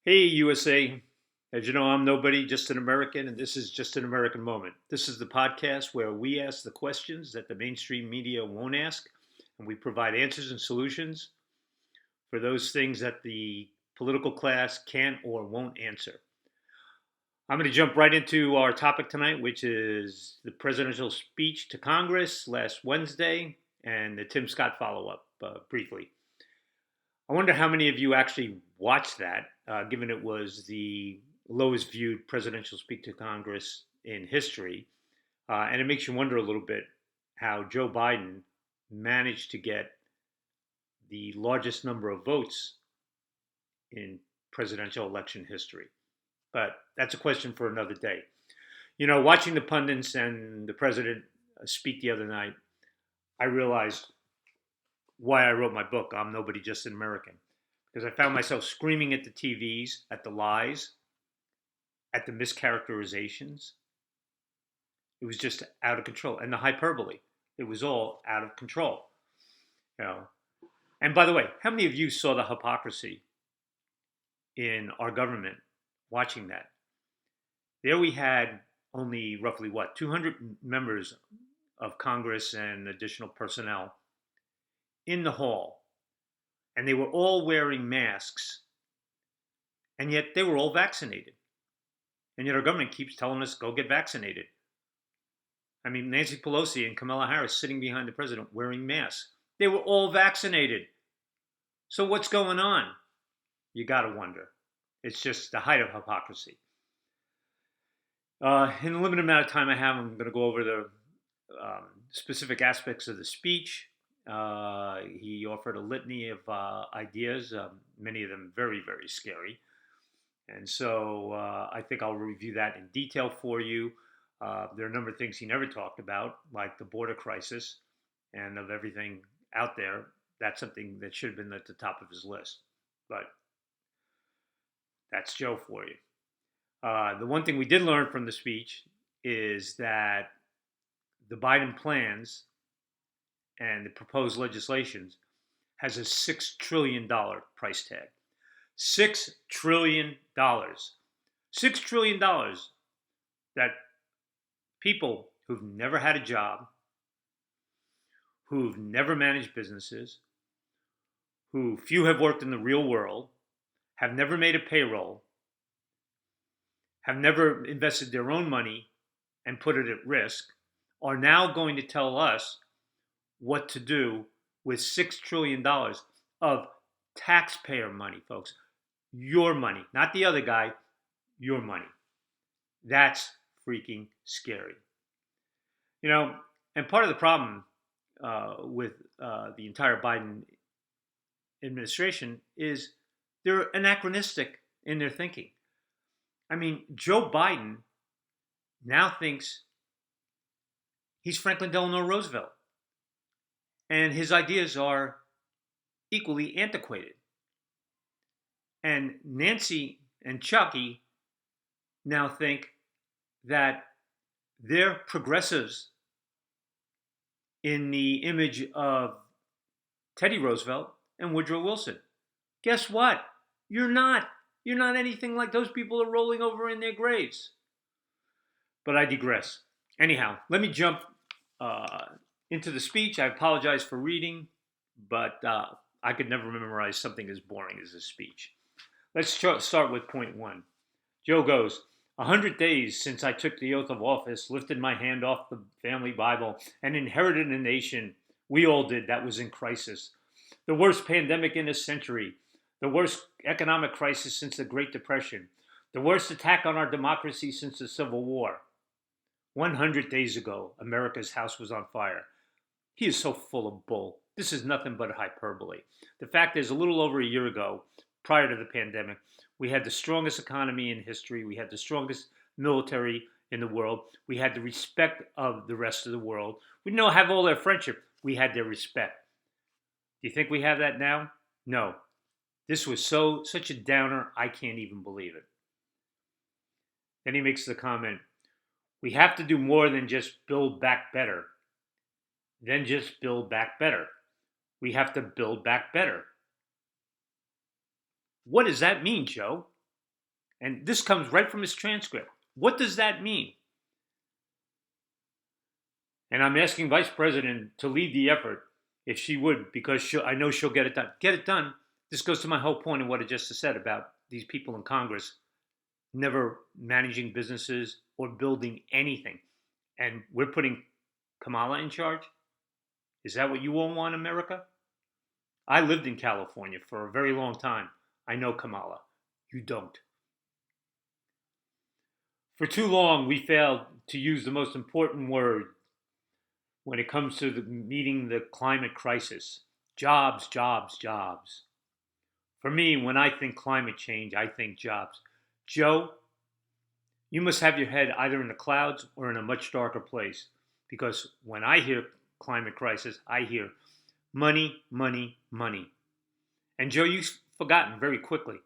Hey, USA. As you know, I'm nobody, just an American, and this is Just an American Moment. This is the podcast where we ask the questions that the mainstream media won't ask, and we provide answers and solutions for those things that the political class can't or won't answer. I'm going to jump right into our topic tonight, which is the presidential speech to Congress last Wednesday and the Tim Scott follow up briefly. I wonder how many of you actually watched that, given it was the lowest viewed presidential speech to Congress in history. And it makes you wonder a little bit how Joe Biden managed to get the largest number of votes in presidential election history. But that's a question for another day. You know, watching the pundits and the president speak the other night, I realized why I wrote my book, I'm Nobody, Just an American. Because I found myself screaming at the TVs, at the lies, at the mischaracterizations. It was just out of control. And the hyperbole. It was all out of control. You know. And by the way, how many of you saw the hypocrisy in our government watching that? There we had only roughly 200 members of Congress and additional personnel in the hall, and they were all wearing masks, and yet they were all vaccinated. And yet our government keeps telling us, go get vaccinated. I mean, Nancy Pelosi and Kamala Harris sitting behind the president wearing masks. They were all vaccinated. So what's going on? You got to wonder. It's just the height of hypocrisy. In the limited amount of time I have, I'm going to go over the specific aspects of the speech. He offered a litany of ideas, many of them very, very scary. And so I think I'll review that in detail for you. There are a number of things he never talked about, like the border crisis, and of everything out there, that's something that should have been at the top of his list. But that's Joe for you. The one thing we did learn from the speech is that the Biden plans and the proposed legislations has a $6 trillion price tag. $6 trillion. $6 trillion that people who've never had a job, who've never managed businesses, who few have worked in the real world, have never made a payroll, have never invested their own money and put it at risk, are now going to tell us what to do with $6 trillion of taxpayer money, folks. Your money, not the other guy, your money. That's freaking scary. You know, and part of the problem with the entire Biden administration is they're anachronistic in their thinking. I mean, Joe Biden now thinks he's Franklin Delano Roosevelt. And his ideas are equally antiquated. And Nancy and Chucky now think that they're progressives in the image of Teddy Roosevelt and Woodrow Wilson. Guess what? You're not. You're not anything like those people are rolling over in their graves. But I digress. Anyhow, let me jump into the speech. I apologize for reading, but I could never memorize something as boring as a speech. Let's start with point one. Joe goes, 100 days since I took the oath of office, lifted my hand off the family Bible, and inherited a nation. We all did. That was in crisis. The worst pandemic in a century. The worst economic crisis since the Great Depression. The worst attack on our democracy since the Civil War. 100 days ago, America's house was on fire. He is so full of bull. This is nothing but hyperbole. The fact is, a little over a year ago, prior to the pandemic, we had the strongest economy in history. We had the strongest military in the world. We had the respect of the rest of the world. We didn't have all their friendship. We had their respect. Do you think we have that now? No. This was such a downer, I can't even believe it. Then he makes the comment, we have to do more than just build back better. Then just build back better. We have to build back better. What does that mean, Joe? And this comes right from his transcript. What does that mean? And I'm asking Vice President to lead the effort if she would, because I know she'll get it done. Get it done. This goes to my whole point of what I just said about these people in Congress never managing businesses or building anything. And we're putting Kamala in charge? Is that what you all want, America? I lived in California for a very long time. I know Kamala. You don't. For too long, we failed to use the most important word when it comes to meeting the climate crisis: jobs, jobs, jobs. For me, when I think climate change, I think jobs. Joe, you must have your head either in the clouds or in a much darker place. Because when I hear climate crisis, I hear money, money, money. And Joe, you've forgotten very quickly.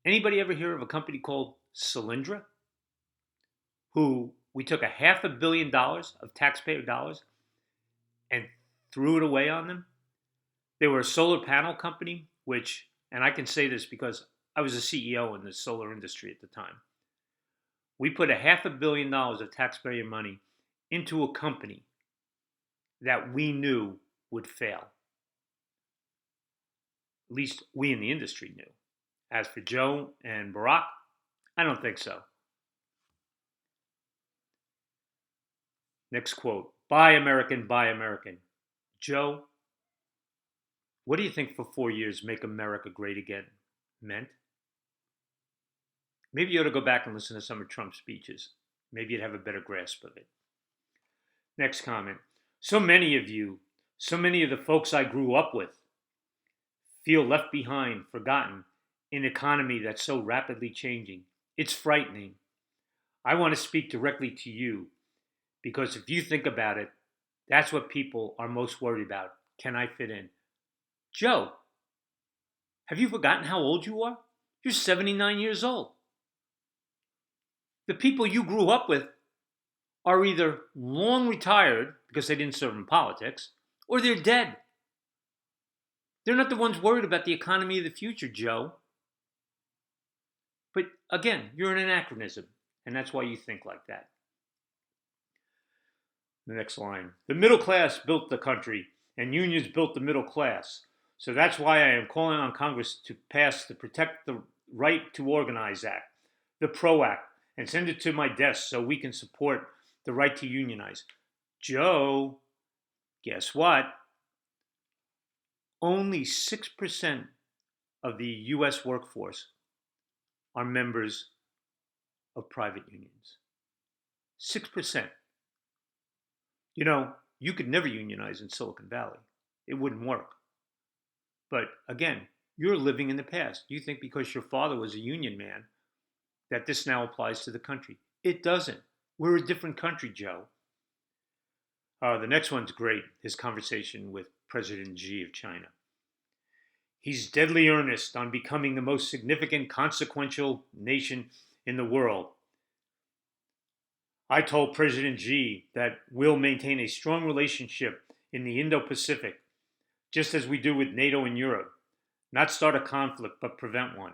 Anybody ever hear of a company called Solyndra? Who we took $500 million of taxpayer dollars and threw it away on them? They were a solar panel company, which, and I can say this because I was a CEO in the solar industry at the time. We put $500 million of taxpayer money into a company that we knew would fail. At least we in the industry knew. As for Joe and Barack, I don't think so. Next quote: Buy American, buy American. Joe, what do you think for 4 years Make America Great Again meant? Maybe you ought to go back and listen to some of Trump's speeches. Maybe you'd have a better grasp of it. Next comment: so many of you, so many of the folks I grew up with, feel left behind, forgotten, in an economy that's so rapidly changing. It's frightening. I want to speak directly to you because if you think about it, that's what people are most worried about. Can I fit in? Joe, have you forgotten how old you are? You're 79 years old. The people you grew up with are either long retired because they didn't serve in politics, or they're dead. They're not the ones worried about the economy of the future, Joe. But again, you're an anachronism, and that's why you think like that. The next line: the middle class built the country, and unions built the middle class. So that's why I am calling on Congress to pass the Protect the Right to Organize Act, the PRO Act, and send it to my desk so we can support the right to unionize. Joe, guess what? Only 6% of the US workforce are members of private unions. 6%. You know, you could never unionize in Silicon Valley. It wouldn't work. But again, you're living in the past. You think because your father was a union man that this now applies to the country. It doesn't. We're a different country, Joe. The next one's great, his conversation with President Xi of China. He's deadly earnest on becoming the most significant, consequential nation in the world. I told President Xi that we'll maintain a strong relationship in the Indo-Pacific, just as we do with NATO and Europe. Not start a conflict, but prevent one.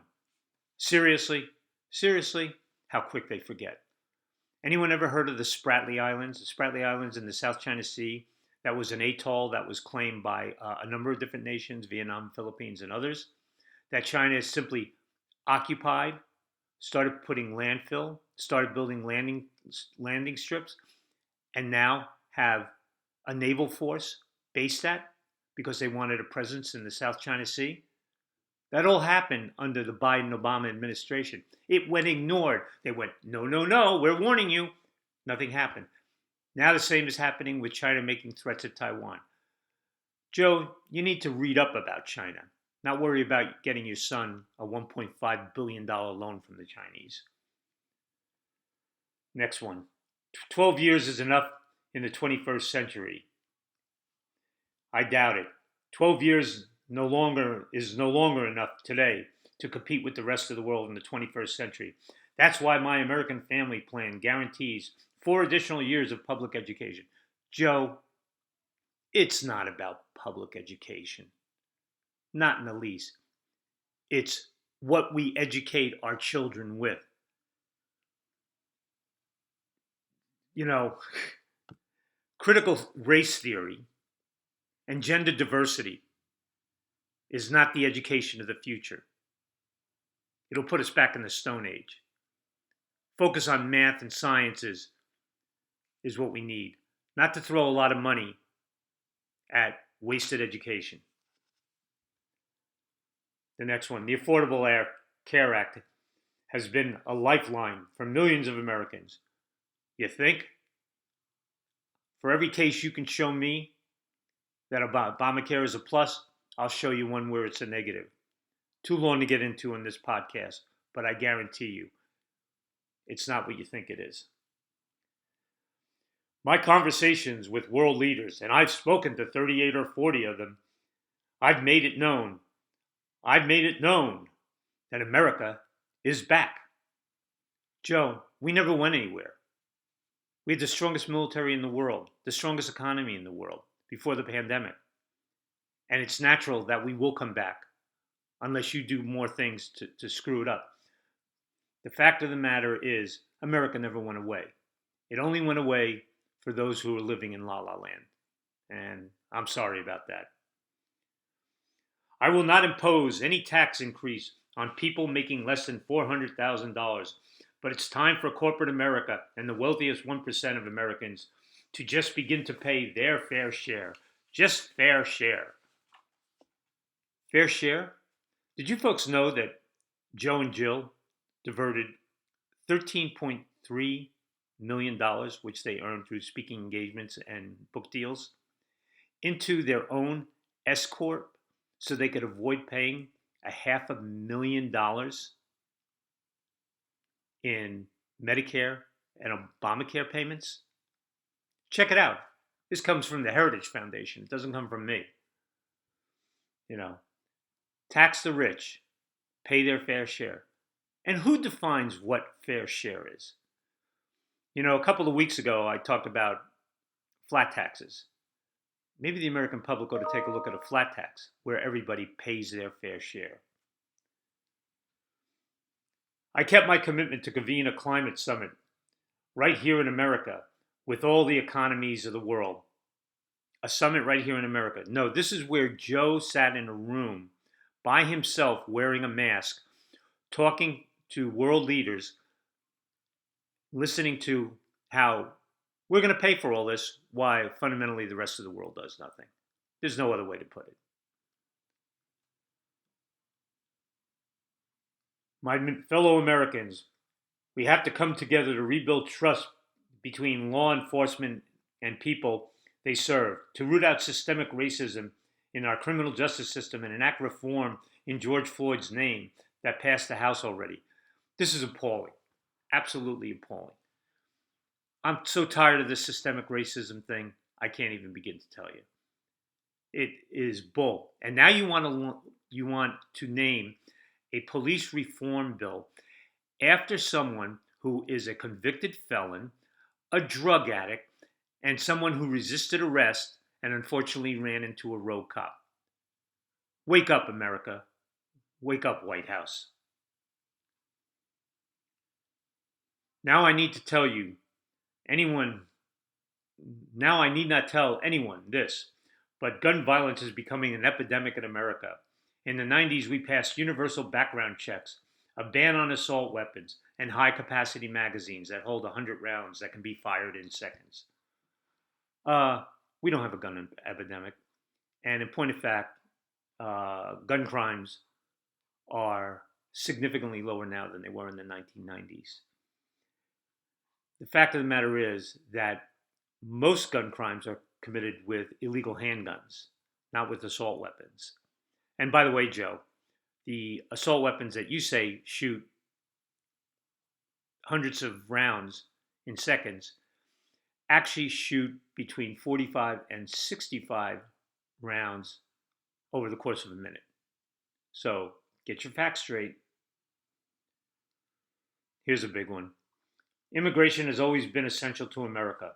Seriously? Seriously? How quick they forget. Anyone ever heard of the Spratly Islands? The Spratly Islands in the South China Sea. That was an atoll that was claimed by a number of different nations, Vietnam, Philippines, and others, that China has simply occupied, started putting landfill, started building landing strips, and now have a naval force based at because they wanted a presence in the South China Sea. That all happened under the Biden-Obama administration. It went ignored. They went, no, no, no, we're warning you. Nothing happened. Now the same is happening with China making threats at Taiwan. Joe, you need to read up about China, not worry about getting your son a $1.5 billion loan from the Chinese. Next one. 12 years is enough in the 21st century. I doubt it. 12 years is no longer enough today to compete with the rest of the world in the 21st century. That's why my American Family Plan guarantees 4 additional years of public education. Joe, it's not about public education. Not in the least. It's what we educate our children with. You know, critical race theory and gender diversity is not the education of the future. It'll put us back in the Stone Age. Focus on math and sciences is what we need, not to throw a lot of money at wasted education. The next one, the Affordable Care Act has been a lifeline for millions of Americans. You think? For every case you can show me that Obamacare is a plus, I'll show you one where it's a negative. Too long to get into in this podcast, but I guarantee you, it's not what you think it is. My conversations with world leaders, and I've spoken to 38 or 40 of them, I've made it known that America is back. Joe, we never went anywhere. We had the strongest military in the world, the strongest economy in the world before the pandemic. And it's natural that we will come back unless you do more things to screw it up. The fact of the matter is, America never went away. It only went away for those who are living in La La Land. And I'm sorry about that. I will not impose any tax increase on people making less than $400,000, but it's time for corporate America and the wealthiest 1% of Americans to just begin to pay their fair share. Just fair share. Fair share? Did you folks know that Joe and Jill diverted $13.3 million, which they earned through speaking engagements and book deals, into their own S Corp so they could avoid paying $500,000 in Medicare and Obamacare payments? Check it out. This comes from the Heritage Foundation. It doesn't come from me. Tax the rich, pay their fair share. And who defines what fair share is? A couple of weeks ago, I talked about flat taxes. Maybe the American public ought to take a look at a flat tax where everybody pays their fair share. I kept my commitment to convene a climate summit right here in America with all the economies of the world. A summit right here in America. No, this is where Joe sat in a room by himself wearing a mask, talking to world leaders, listening to how we're going to pay for all this, why fundamentally the rest of the world does nothing. There's no other way to put it. My fellow Americans, we have to come together to rebuild trust between law enforcement and people they serve, to root out systemic racism in our criminal justice system and enact reform in George Floyd's name that passed the House already. This is appalling. Absolutely appalling. I'm so tired of this systemic racism thing, I can't even begin to tell you. It is bull. And now you want to name a police reform bill after someone who is a convicted felon, a drug addict, and someone who resisted arrest and unfortunately ran into a rogue cop. Wake up, America. Wake up, White House. Now I need not tell anyone this, but gun violence is becoming an epidemic in America. In the 90s, we passed universal background checks, a ban on assault weapons, and high-capacity magazines that hold 100 rounds that can be fired in seconds. We don't have a gun epidemic. And in point of fact, gun crimes are significantly lower now than they were in the 1990s. The fact of the matter is that most gun crimes are committed with illegal handguns, not with assault weapons. And by the way, Joe, the assault weapons that you say shoot hundreds of rounds in seconds actually shoot between 45 and 65 rounds over the course of a minute. So get your facts straight. Here's a big one. Immigration has always been essential to America.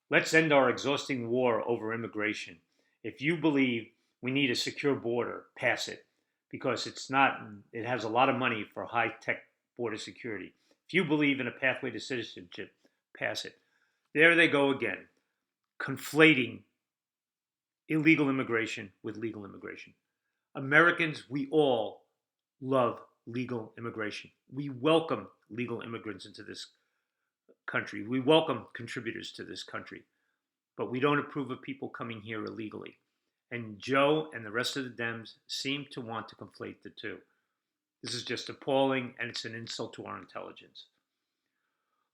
Let's end our exhausting war over immigration. If you believe we need a secure border, pass it. because it has a lot of money for high tech border security. If you believe in a pathway to citizenship, pass it. There they go again, conflating illegal immigration with legal immigration. Americans, we all love legal immigration. We welcome legal immigrants into this country. We welcome contributors to this country, but we don't approve of people coming here illegally. And Joe and the rest of the Dems seem to want to conflate the two. This is just appalling, and it's an insult to our intelligence.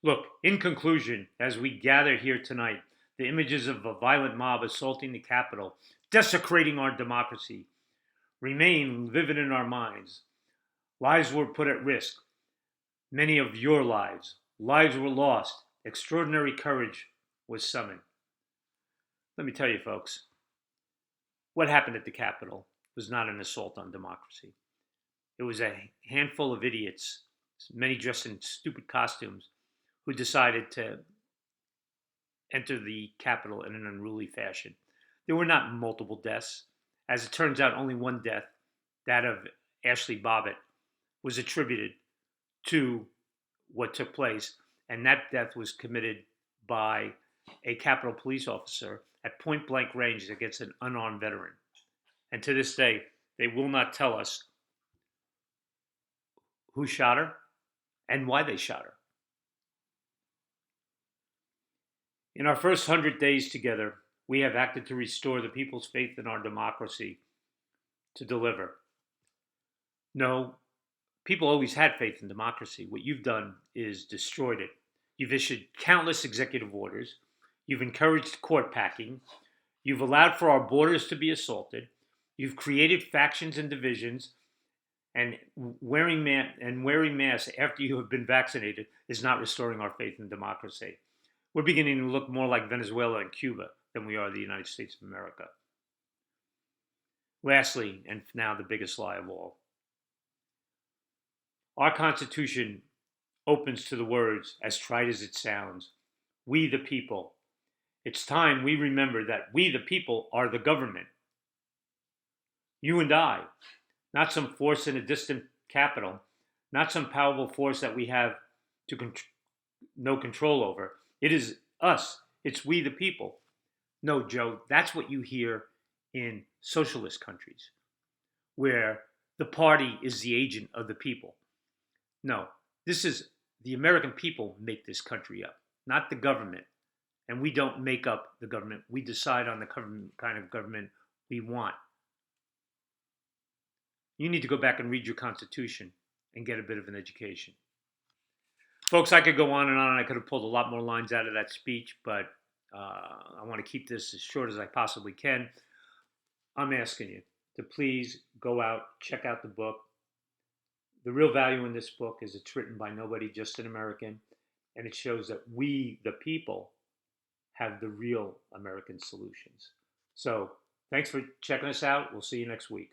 Look, in conclusion, as we gather here tonight, the images of a violent mob assaulting the Capitol, desecrating our democracy, remain vivid in our minds. Lives were put at risk. Many of your lives. Lives were lost. Extraordinary courage was summoned. Let me tell you, folks, what happened at the Capitol was not an assault on democracy. It was a handful of idiots, many dressed in stupid costumes, who decided to enter the Capitol in an unruly fashion. There were not multiple deaths. As it turns out, only one death, that of Ashley Bobbitt, was attributed to what took place, and that death was committed by a Capitol police officer at point blank range against an unarmed veteran. And to this day, they will not tell us who shot her and why they shot her. In our first 100 days together, we have acted to restore the people's faith in our democracy, to deliver. No, people always had faith in democracy. What you've done is destroyed it. You've issued countless executive orders. You've encouraged court packing. You've allowed for our borders to be assaulted. You've created factions and divisions. And wearing masks after you have been vaccinated is not restoring our faith in democracy. We're beginning to look more like Venezuela and Cuba than we are the United States of America. Lastly, and now the biggest lie of all, our Constitution opens to the words, as trite as it sounds, we the people. It's time we remember that we the people are the government. You and I, not some force in a distant capital, not some powerful force that we have no control over. It is us. It's we the people. No, Joe, that's what you hear in socialist countries, where the party is the agent of the people. No, this is the American people make this country up, not the government. And we don't make up the government. We decide on the kind of government we want. You need to go back and read your Constitution and get a bit of an education. Folks, I could go on and on. I could have pulled a lot more lines out of that speech, but I want to keep this as short as I possibly can. I'm asking you to please go out, check out the book. The real value in this book is it's written by nobody, just an American, and it shows that we, the people, have the real American solutions. So thanks for checking us out. We'll see you next week.